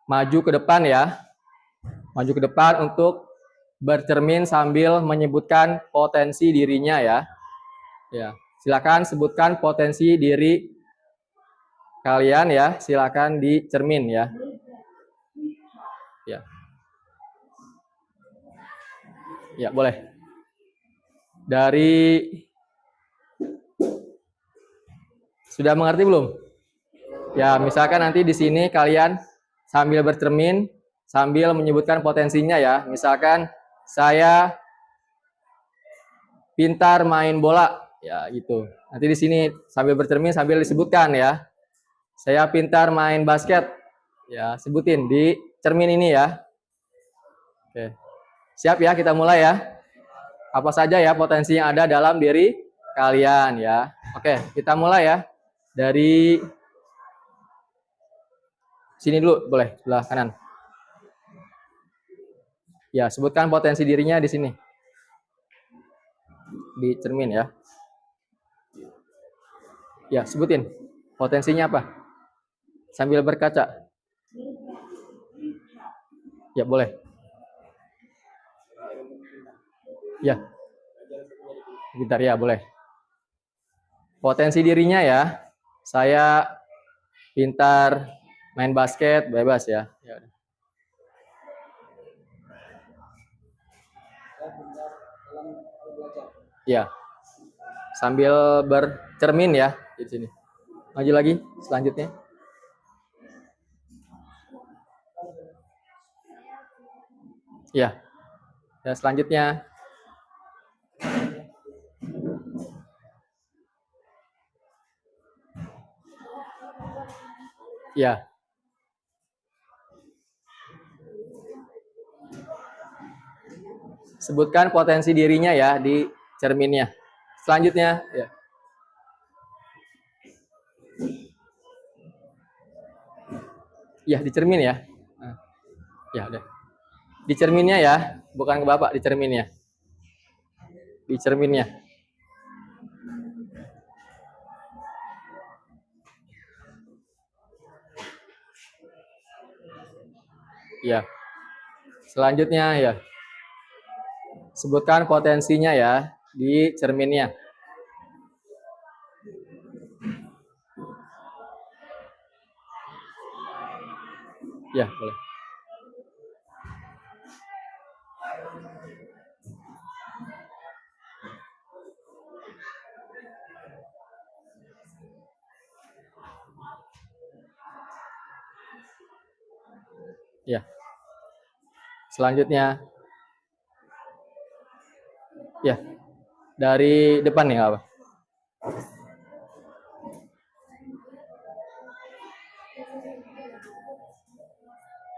maju ke depan ya. Maju ke depan untuk bercermin sambil menyebutkan potensi dirinya ya. Ya, silakan sebutkan potensi diri kalian ya. Silakan di cermin ya. Ya. Ya, boleh. Dari sudah mengerti belum? Ya, misalkan nanti di sini kalian sambil bercermin, sambil menyebutkan potensinya ya. Misalkan saya pintar main bola, ya gitu. Nanti di sini sambil bercermin sambil disebutkan ya. Saya pintar main basket, ya sebutin di cermin ini ya. Oke, siap ya, kita mulai ya. Apa saja ya potensi yang ada dalam diri kalian ya. Oke, kita mulai ya. Dari sini dulu, boleh, sebelah kanan. Ya, sebutkan potensi dirinya di sini. Di cermin ya. Ya, sebutin. Potensinya apa? Sambil berkaca. Ya, boleh. Ya. Bentar ya, boleh. Potensi dirinya ya. Saya pintar main basket, bebas ya. Ya. Sambil bercermin ya di sini. Maju lagi selanjutnya. Ya. Ya, selanjutnya. Ya. Sebutkan potensi dirinya ya di cerminnya. Selanjutnya, ya. Ya, di cermin ya. Ya, udah. Di cerminnya ya, bukan ke Bapak, di cerminnya. Di cerminnya. Ya. Selanjutnya ya. Sebutkan potensinya ya di cerminnya. Ya, boleh. Ya. Selanjutnya. Ya. Dari depan nih apa?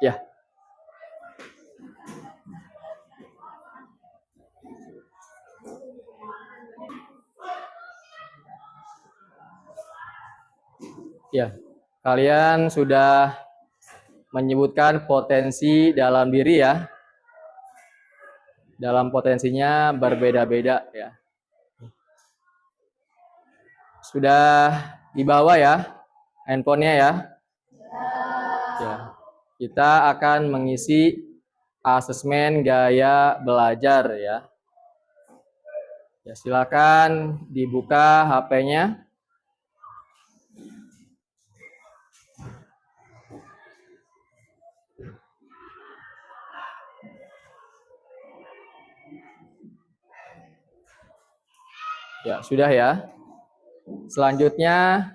Ya. Ya. Kalian sudah menyebutkan potensi dalam diri ya. Dalam potensinya berbeda-beda ya. Sudah dibawa ya handphonenya ya. Ya. Kita akan mengisi asesmen gaya belajar ya. Ya, silakan dibuka HP-nya. Ya, sudah ya. Selanjutnya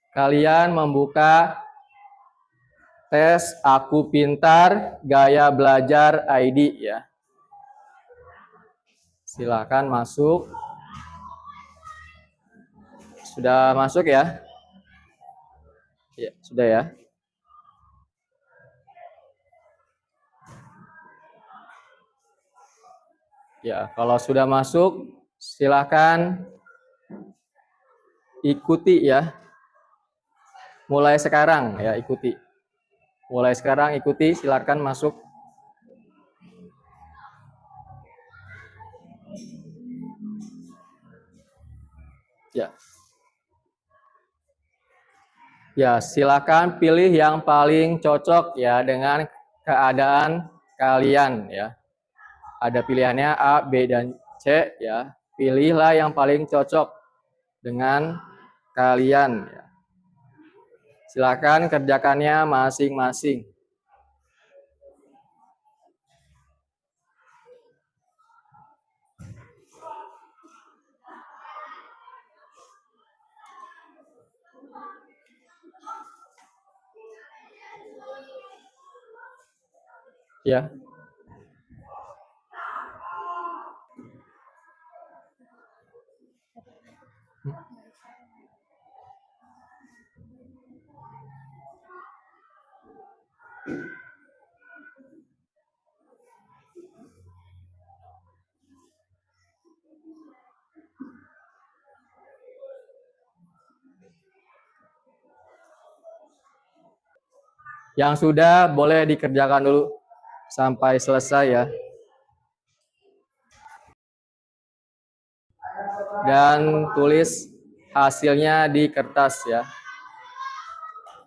kalian membuka tes Aku Pintar Gaya Belajar ID ya. Silakan masuk. Sudah masuk ya? Ya, sudah ya. Ya, kalau sudah masuk silakan ikuti ya. Mulai sekarang ya, ikuti. Mulai sekarang ikuti, silakan masuk. Ya. Ya, silakan pilih yang paling cocok ya dengan keadaan kalian ya. Ada pilihannya A, B, dan C ya. Pilihlah yang paling cocok dengan kalian ya. Silakan kerjakannya masing-masing. Ya. Yang sudah boleh dikerjakan dulu sampai selesai ya. Dan tulis hasilnya di kertas ya.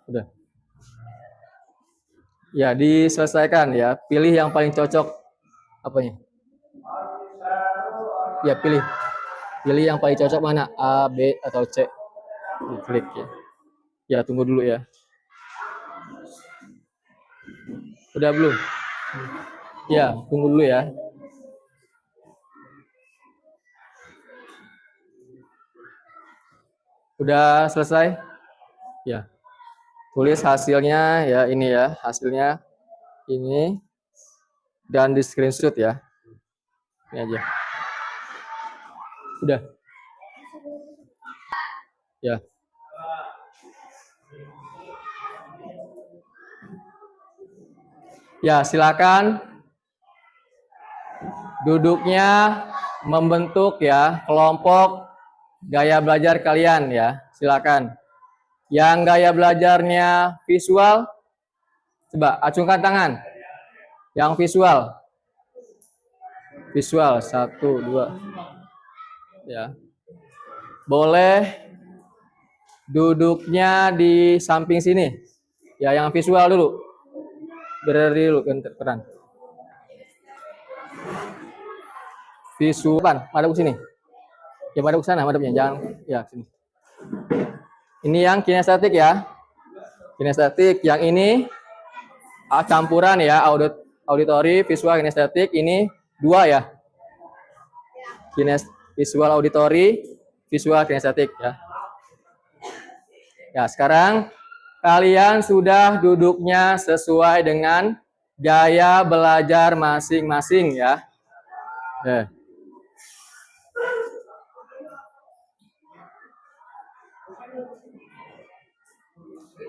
Udah. Ya, diselesaikan ya. Pilih yang paling cocok apanya? Ya, pilih. Pilih yang paling cocok mana? A, B, atau C. Klik ya. Ya, tunggu dulu ya. Udah belum? Ya, tunggu dulu ya. Udah selesai? Ya. Tulis hasilnya ya, ini ya. Hasilnya ini. Dan di screenshot ya. Ini aja. Udah. Ya. Ya, silakan duduknya membentuk ya kelompok gaya belajar kalian ya. Silakan. Yang gaya belajarnya visual, coba acungkan tangan. Yang visual. Visual 1, 2. Ya. Boleh duduknya di samping sini. Ya, yang visual dulu. Berdiri dulu peran. Visual, madep ke sini. Ya, madep ke sana, madepnya jangan ya sini. Ini yang kinestetik ya. Kinestetik, yang ini campuran ya, auditori, visual, kinestetik. Ini 2 ya. Visual auditori, visual kinestetik ya. Ya, sekarang kalian sudah duduknya sesuai dengan gaya belajar masing-masing ya.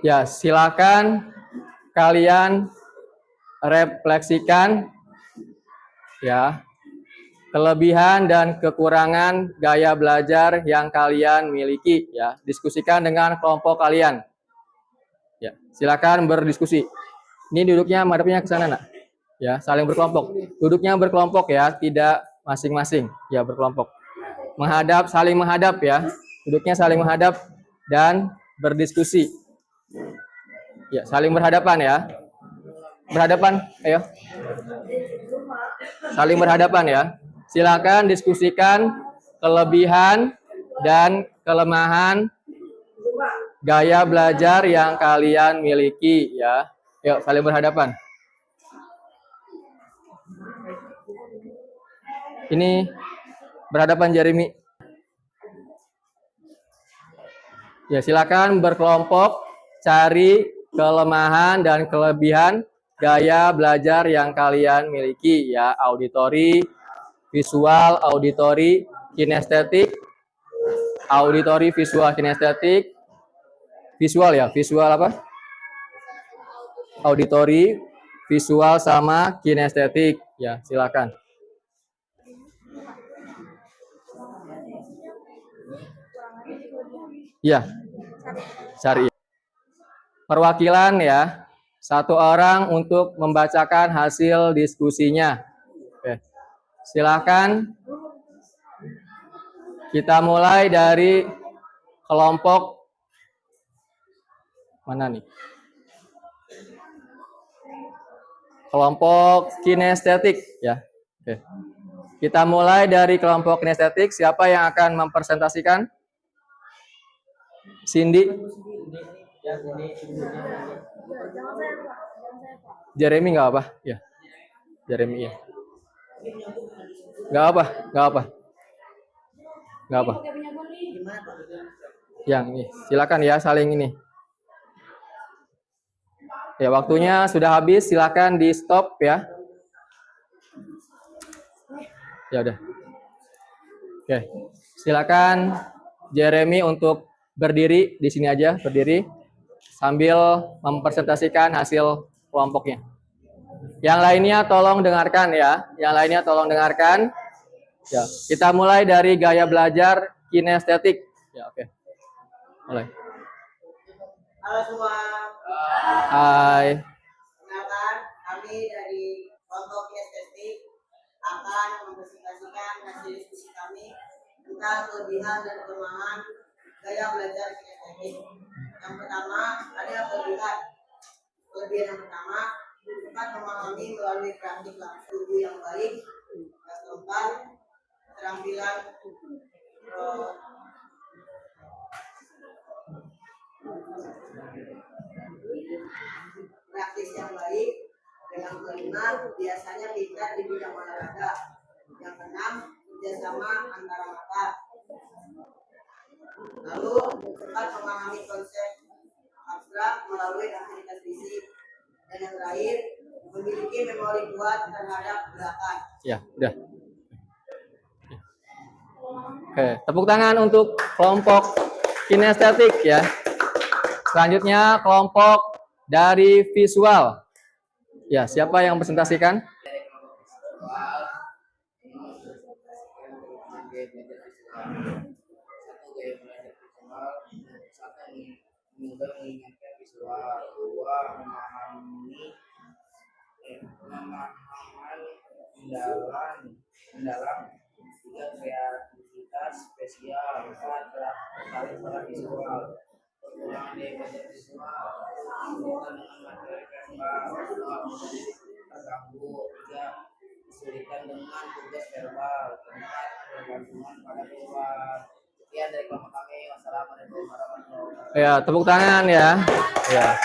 Ya, silakan kalian refleksikan ya kelebihan dan kekurangan gaya belajar yang kalian miliki ya. Diskusikan dengan kelompok kalian. Ya, silakan berdiskusi. Ini duduknya madepnya ke sana, Nak. Ya, saling berkelompok. Duduknya berkelompok ya, tidak masing-masing. Ya, berkelompok. Saling menghadap ya. Duduknya saling menghadap dan berdiskusi. Ya, saling berhadapan ya. Berhadapan, ayo. Saling berhadapan ya. Silakan diskusikan kelebihan dan kelemahan gaya belajar yang kalian miliki ya. Yuk, saling berhadapan. Ini berhadapan Jeremy. Ya, silakan berkelompok cari kelemahan dan kelebihan gaya belajar yang kalian miliki ya. Auditori, visual, auditori, kinestetik, auditori, visual, kinestetik, visual ya, visual apa? Auditori, visual sama kinestetik ya, silakan. Ya, cari. Perwakilan ya, 1 orang untuk membacakan hasil diskusinya. Oke. Silakan. Kita mulai dari kelompok Mana nih? Kelompok kinestetik ya. Oke. Kita mulai dari kelompok kinestetik. Siapa yang akan mempresentasikan? Cindy? Jeremy nggak apa? Ya. Jeremy ya. Nggak apa, nggak apa. Nggak apa. Yang ini, silakan ya saling ini. Ya, waktunya sudah habis, silakan di stop ya. Ya udah. Oke, silakan Jeremy untuk berdiri di sini aja, berdiri sambil mempresentasikan hasil kelompoknya. Yang lainnya tolong dengarkan ya. Yang lainnya tolong dengarkan. Ya, kita mulai dari gaya belajar kinestetik. Ya, oke. Mulai. Halo semua. Hai. Kenalkan, kami dari kelompok kinestetik akan mempresentasikan hasil diskusi kami tentang kelebihan dan kelemahan gaya belajar kinestetik. Yang pertama, ada kelebihan. Kelebihan yang pertama, dapat memahami melalui praktik tubuh yang baik. Yang keempat, keterampilan praktis yang baik. Yang kelima, biasanya pintar di bidang olahraga. Yang keenam, kerjasama antara mata. Lalu dapat memahami konsep abstrak melalui aktivitas fisik. Dan yang terakhir, memiliki memori kuat terhadap gerakan. Ya, udah. Oke, tepuk tangan untuk kelompok kinestetik ya. Selanjutnya kelompok dari visual. Ya, siapa yang presentasikan? Mengingatkan visual, dua memahami mendalam, tiga kreativitas spesial, empat tertarik pada visual, kekurangan dari belajar visual, kesulitan dengan materi verbal, terganggu, tiga kesulitan dengan tugas verbal, keempat ketergantungan pada visual. Sekian dari kelompok kami. Wassalamualaikum warahmatullahi wabarakatuh. Ya, tepuk tangan ya. Ya.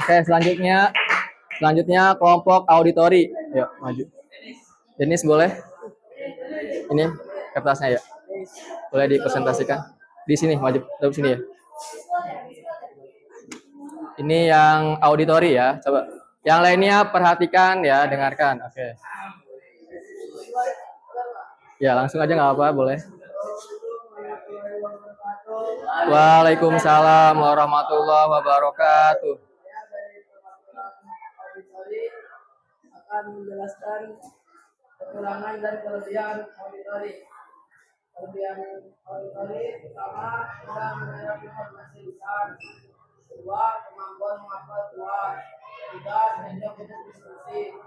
Oke, selanjutnya kelompok auditori. Yuk, maju. Denis boleh? Ini kertasnya ya. Boleh dipresentasikan. Di sini, maju ke sini ya. Ini yang auditori ya, coba. Yang lainnya perhatikan ya, dengarkan. Oke. Ya, langsung aja nggak apa-apa, boleh. Waalaikumsalam warahmatullahi wabarakatuh. Akan menjelaskan kekurangan dan kelebihan auditori. Kelebihan auditori pertama, mudah menyerap informasi besar. Kedua, kemampuan menghafal kuat. Tiga, sendok untuk diskusi.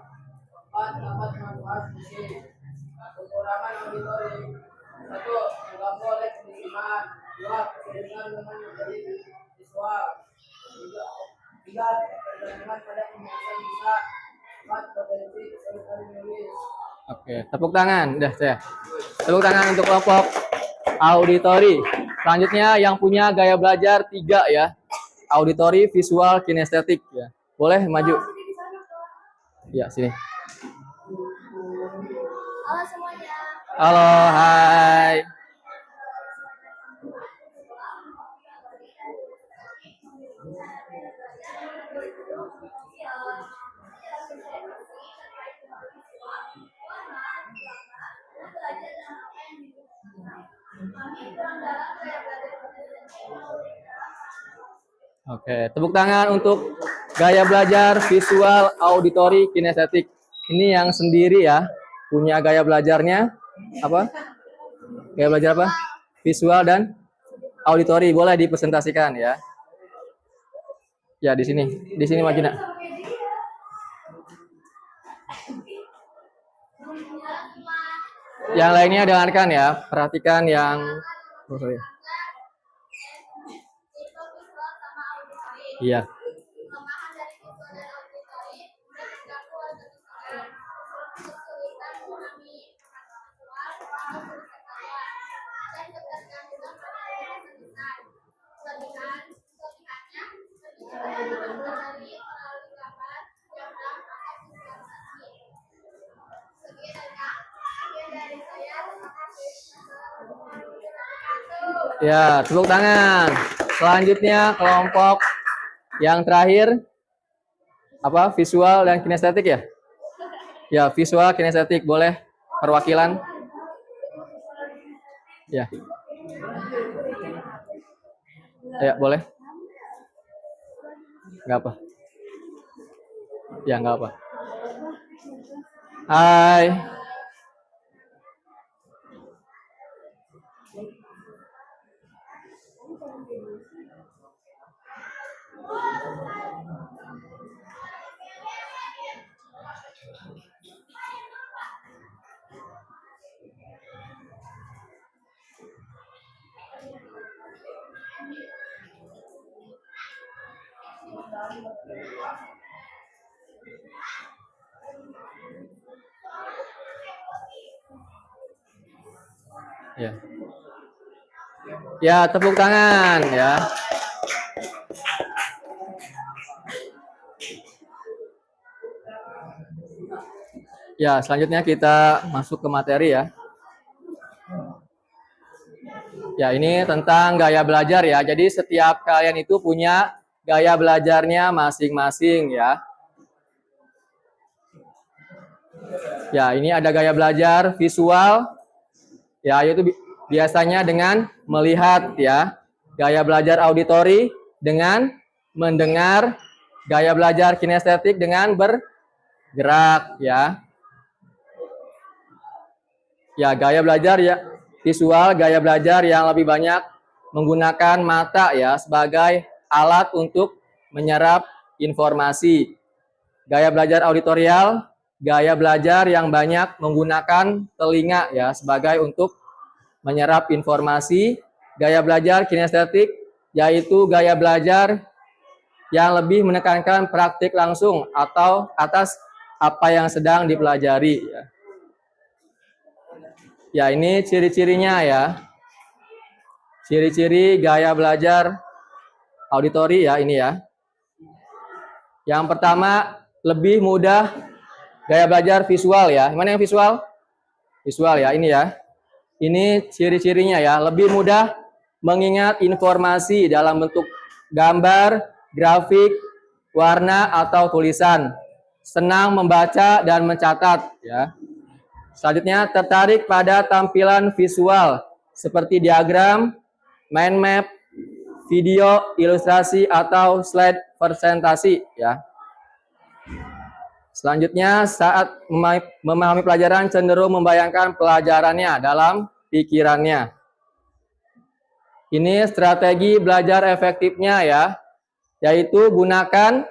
Empat, dapat membahas visi. Kekurangan auditori: satu, terganggu oleh pendengaran. Dua, kesulitan dengan materi visual. Tiga, ketergantungan pada pembahasan bisa. Empat, potensi kesulitan menulis. Oke, tepuk tangan. Udah saya. Tepuk tangan untuk kelompok auditori. Selanjutnya yang punya gaya belajar 3 ya. Auditori, visual, kinestetik ya. Boleh maju. Ya, sini. Halo semuanya. Halo, hai. Oke, tepuk tangan untuk gaya belajar visual, auditori, kinestetik. Ini yang sendiri ya, punya gaya belajarnya apa? Gaya belajar apa? Visual dan auditori. Boleh dipresentasikan ya. Ya, di sini maju nak. Yang lainnya dengarkan ya, perhatikan yang Iya. Kelemahan dari visual dan auditori mengganggu kebiasaan, kesulitan memahami visual atau tulisan karya, dan ketergantungan pada wawasan lisan. Kelebihannya lebih cepat mempelajari melalui gambar, diagram, atau visualisasi. Sekian dari saya. Terima kasih. Ya, tepuk tangan. Selanjutnya kelompok yang terakhir apa? Visual dan kinestetik ya? Ya, visual kinestetik boleh perwakilan? Ya. Ya, boleh. Enggak apa. Ya, enggak apa. Hai. Ya. Ya, tepuk tangan ya. Ya, selanjutnya kita masuk ke materi ya. Ya, ini tentang gaya belajar ya. Jadi setiap kalian itu punya gaya belajarnya masing-masing ya. Ya, ini ada gaya belajar visual. Ya, yaitu biasanya dengan melihat ya. Gaya belajar auditori dengan mendengar. Gaya belajar kinestetik dengan bergerak ya. Ya, gaya belajar ya visual, gaya belajar yang lebih banyak menggunakan mata ya sebagai alat untuk menyerap informasi. Gaya belajar auditorial, gaya belajar yang banyak menggunakan telinga ya sebagai untuk menyerap informasi. Gaya belajar kinestetik yaitu gaya belajar yang lebih menekankan praktik langsung atau atas apa yang sedang dipelajari ya. Ya, ini ciri-cirinya ya. Ciri-ciri gaya belajar auditori ya ini ya. Yang pertama, lebih mudah gaya belajar visual ya. Mana yang visual? Visual ya, ini ya. Ini ciri-cirinya ya, lebih mudah mengingat informasi dalam bentuk gambar, grafik, warna atau tulisan. Senang membaca dan mencatat ya. Selanjutnya, tertarik pada tampilan visual seperti diagram, mind map, video, ilustrasi, atau slide presentasi ya. Selanjutnya, saat memahami pelajaran cenderung membayangkan pelajarannya dalam pikirannya. Ini strategi belajar efektifnya ya, yaitu gunakan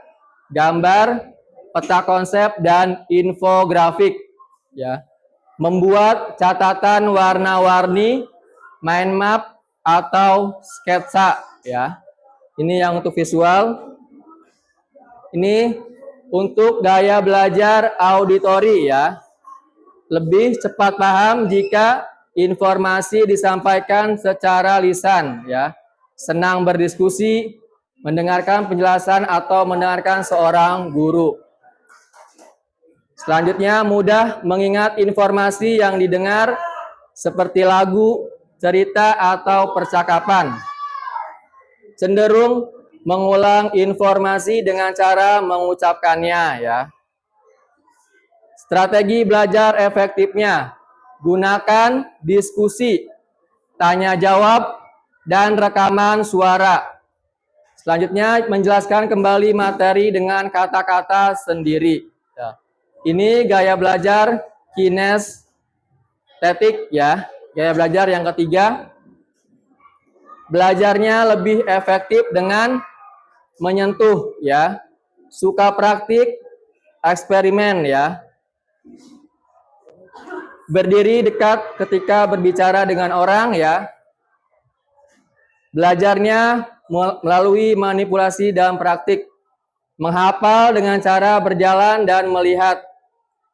gambar, peta konsep, dan infografik ya. Membuat catatan warna-warni, mind map, atau sketsa ya. Ini yang untuk visual. Ini untuk gaya belajar auditori ya. Lebih cepat paham jika informasi disampaikan secara lisan ya. Senang berdiskusi, mendengarkan penjelasan atau mendengarkan seorang guru. Selanjutnya, mudah mengingat informasi yang didengar seperti lagu, cerita, atau percakapan. Cenderung mengulang informasi dengan cara mengucapkannya ya. Strategi belajar efektifnya, gunakan diskusi, tanya jawab, dan rekaman suara. Selanjutnya, menjelaskan kembali materi dengan kata-kata sendiri. Ya. Ini gaya belajar kinestetik ya. Gaya belajar yang ketiga. Belajarnya lebih efektif dengan menyentuh ya. Suka praktik, eksperimen ya. Berdiri dekat ketika berbicara dengan orang ya. Belajarnya melalui manipulasi dan praktik. Menghafal dengan cara berjalan dan melihat.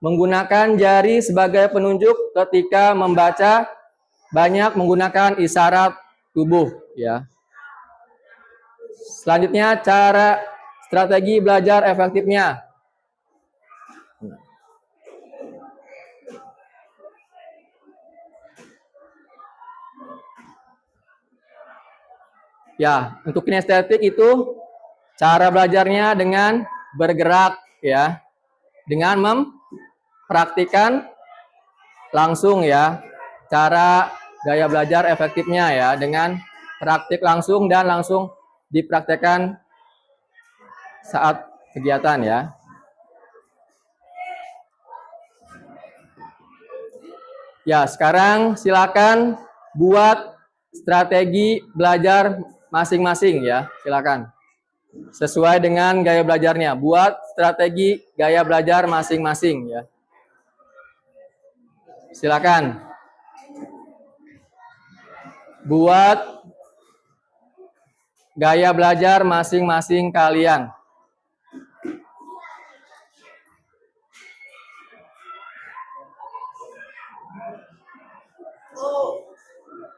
Menggunakan jari sebagai penunjuk ketika membaca, banyak menggunakan isyarat tubuh ya. Selanjutnya cara strategi belajar efektifnya. Ya, untuk kinestetik itu cara belajarnya dengan bergerak ya. Dengan mempraktikkan langsung ya. Cara gaya belajar efektifnya ya dengan praktik langsung dan langsung dipraktekkan saat kegiatan ya. Ya, sekarang silakan buat strategi belajar masing-masing ya, silakan. Sesuai dengan gaya belajarnya, buat strategi gaya belajar masing-masing ya. Silakan. Buat gaya belajar masing-masing kalian.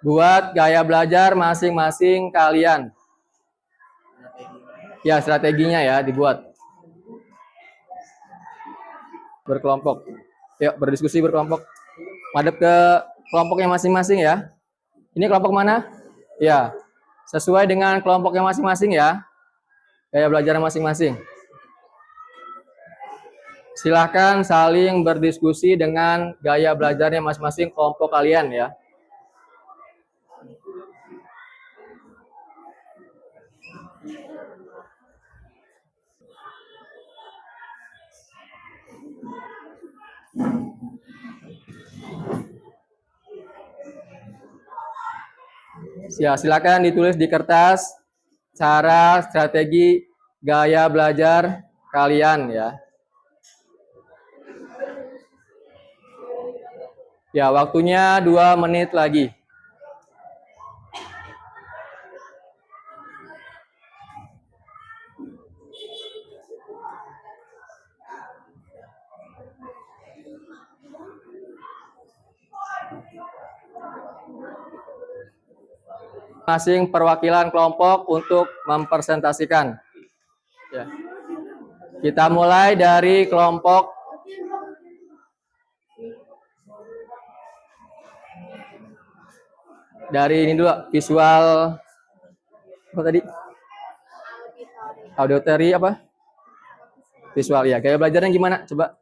Buat gaya belajar masing-masing kalian. Ya, strateginya ya dibuat. Berkelompok. Yuk, berdiskusi berkelompok. Madep ke kelompoknya masing-masing ya. Ini kelompok mana? Ya, sesuai dengan kelompoknya masing-masing ya. Gaya belajar masing-masing. Silahkan saling berdiskusi dengan gaya belajarnya masing-masing kelompok kalian ya. Ya, silakan ditulis di kertas cara strategi gaya belajar kalian ya. Ya, waktunya 2 menit lagi. Masing perwakilan kelompok untuk mempresentasikan. Ya. Kita mulai dari kelompok dari ini dulu, visual apa tadi? Auditory apa? Visual ya. Gaya belajarnya gimana? Coba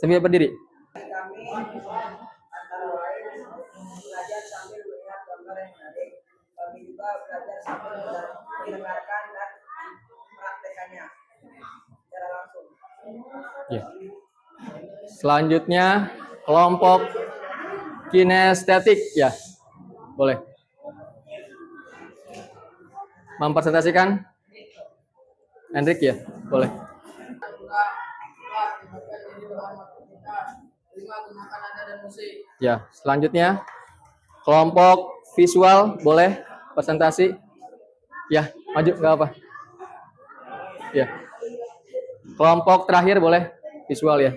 sambil berdiri. Kami antara lain belajar sambil melihat gambar yang menarik. Kami juga belajar sambil mendengarkan dan mempraktekannya secara langsung. Ya. Selanjutnya kelompok kinestetik ya. Boleh. Mempresentasikan Hendrik ya, boleh. Ya, selanjutnya kelompok visual boleh presentasi. Ya, maju nggak apa. Ya. Kelompok terakhir boleh visual ya.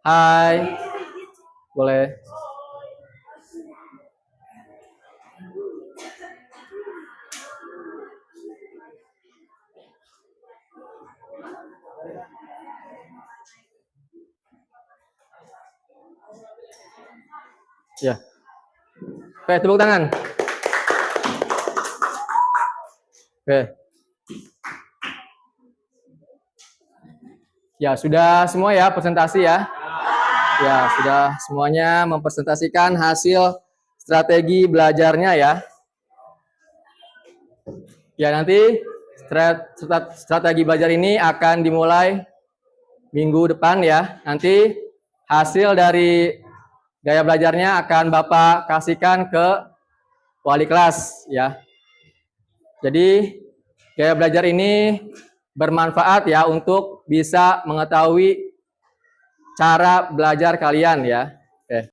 Hai. Boleh. Ya. Oke, tepuk tangan. Oke. Ya, sudah semua ya presentasi ya. Ya, sudah semuanya mempresentasikan hasil strategi belajarnya ya. Ya, nanti strategi belajar ini akan dimulai minggu depan ya. Nanti hasil dari gaya belajarnya akan Bapak kasihkan ke wali kelas ya. Jadi gaya belajar ini bermanfaat ya untuk bisa mengetahui cara belajar kalian ya.